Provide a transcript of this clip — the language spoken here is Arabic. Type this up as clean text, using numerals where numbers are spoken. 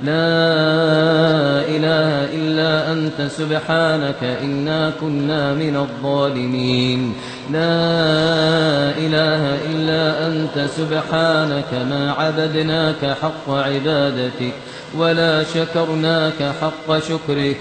لا إله إلا أنت سبحانك إنا كنا من الظالمين. لا إله إلا أنت سبحانك ما عبدناك حق عبادتك ولا شكرناك حق شكرك